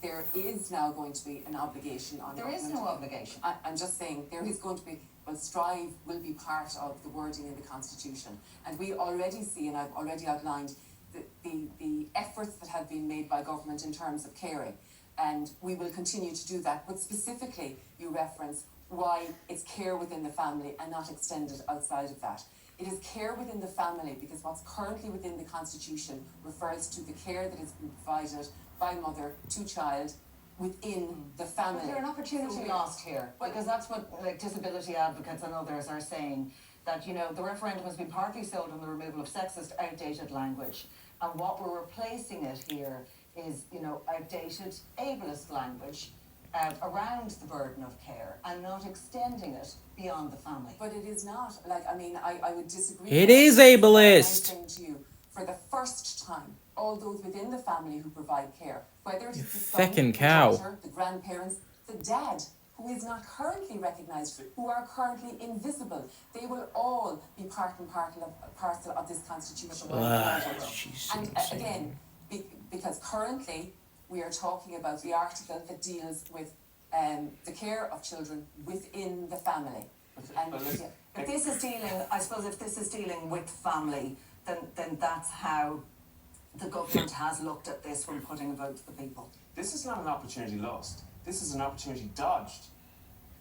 there is now going to be an obligation on There is no obligation. I'm just saying there is going to be, well, Strive will be part of the wording in the Constitution. And we already see, and I've already outlined, the efforts that have been made by government in terms of caring. And we will continue to do that. But specifically, you reference why it's care within the family and not extended outside of that. It is care within the family because what's currently within the Constitution refers to the care that is provided by mother to child within the family. But there's an opportunity lost here, because that's what disability advocates and others are saying, that the referendum has been partly sold on the removal of sexist, outdated language, and what we're replacing it here is outdated ableist language around the burden of care and not extending it beyond the family. But it is not. I would disagree. It is ableist. I'm saying to you, for the first time, all those within the family who provide care, whether it's the son, feckin' the cow. daughter, the grandparents, the dad, who is not currently recognised, who are currently invisible, they will all be part and parcel of this constitution. And again, because currently we are talking about the article that deals with the care of children within the family. And if this is dealing, I suppose, if this is dealing with family, then that's how the government has looked at this when putting a vote to the people. This is not an opportunity lost. This is an opportunity dodged.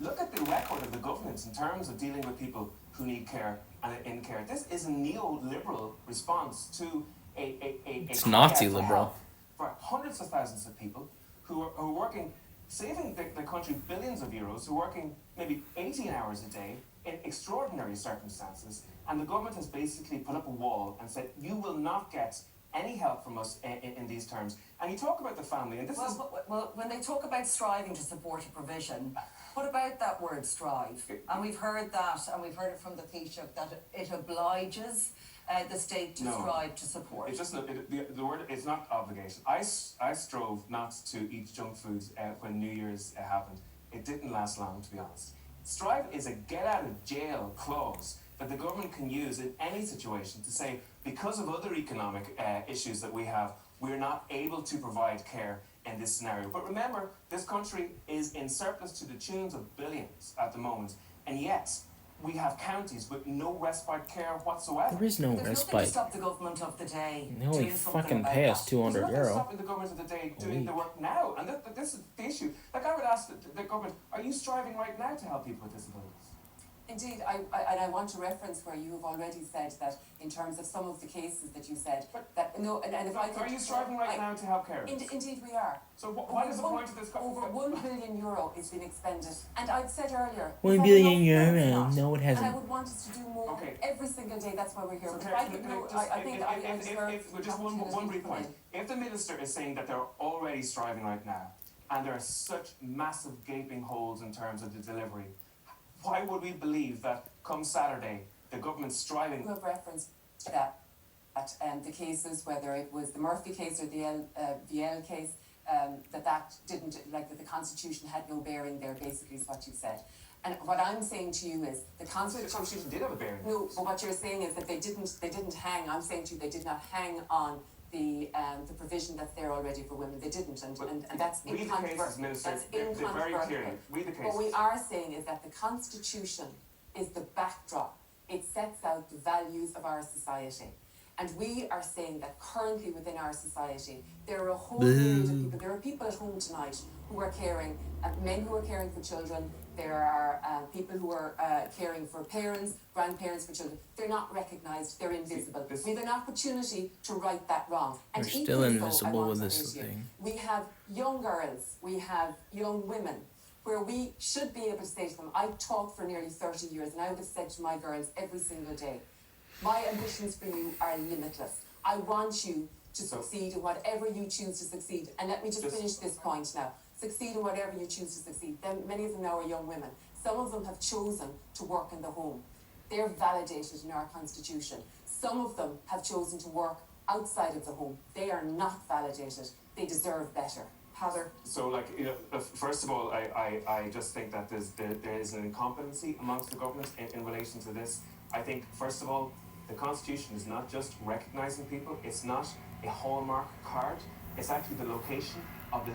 Look at the record of the governments in terms of dealing with people who need care and in care. This is a neoliberal response to it's Nazi liberal. For hundreds of thousands of people who are working, saving the country billions of euros, who are working maybe 18 hours a day in extraordinary circumstances, and the government has basically put up a wall and said, you will not get any help from us in these terms. And you talk about the family, and well, when they talk about striving to support a provision, what about that word strive? And we've heard that, and we've heard it from the Taoiseach, that it obliges the state to strive to support. It's just the word is not obligation. I strove not to eat junk foods when New Year's happened. It didn't last long, to be honest. Strive is a get out of jail clause that the government can use in any situation to say, because of other economic issues that we have, we're not able to provide care in this scenario. But remember, this country is in surplus to the tunes of billions at the moment, and yet we have counties with no respite care whatsoever. There is no There's respite. nothing to stop the government of the day They only doing something fucking about pay that. us €200. There's nothing stopping the government of the day doing the work now, and this is the issue. Like, I would ask the government, are you striving right now to help people with disabilities? indeed, I want to reference where you have already said that in terms of some of the cases that you said, that no, and if I could, are you striving right now to help carers? Indeed we are. So what is the point of this? Over €1 billion is being expended, and I've said earlier, €1 billion, no it hasn't. and I would want us to do more every single day. That's why we're here. Just one brief point. If the minister is saying that they're already striving right now, and there are such massive gaping holes in terms of the delivery, why would we believe that come Saturday the government's striving? You have reference to that the cases, whether it was the Murphy case or the VL case, that didn't, like, that the Constitution had no bearing there, basically is what you said. And what I'm saying to you is the Constitution did have a bearing. No, but what you're saying is that they didn't hang. I'm saying to you, they did not hang on the provision that's there already for women. They didn't, and that's incontrovertible. That's incontrovertible. What we are saying is that the Constitution is the backdrop. It sets out the values of our society. And we are saying that currently within our society, there are a whole range of people. There are people at home tonight who are caring, men who are caring for children. There are people who are caring for parents, grandparents for children. They're not recognised, they're invisible. We have an opportunity to right that wrong. And we're still invisible with this thing. We have young girls, we have young women, where we should be able to say to them, I've taught for nearly 30 years, and I would have said to my girls every single day, my ambitions for you are limitless. I want you to succeed in whatever you choose to succeed. And let me just finish this point now. Succeed in whatever you choose to succeed. Many of them now are young women. Some of them have chosen to work in the home. They're validated in our Constitution. Some of them have chosen to work outside of the home. They are not validated. They deserve better. Heather? So, like, first of all, I just think that there is an incompetency amongst the government in relation to this. I think, first of all, the Constitution is not just recognising people. It's not a hallmark card. It's actually the location of the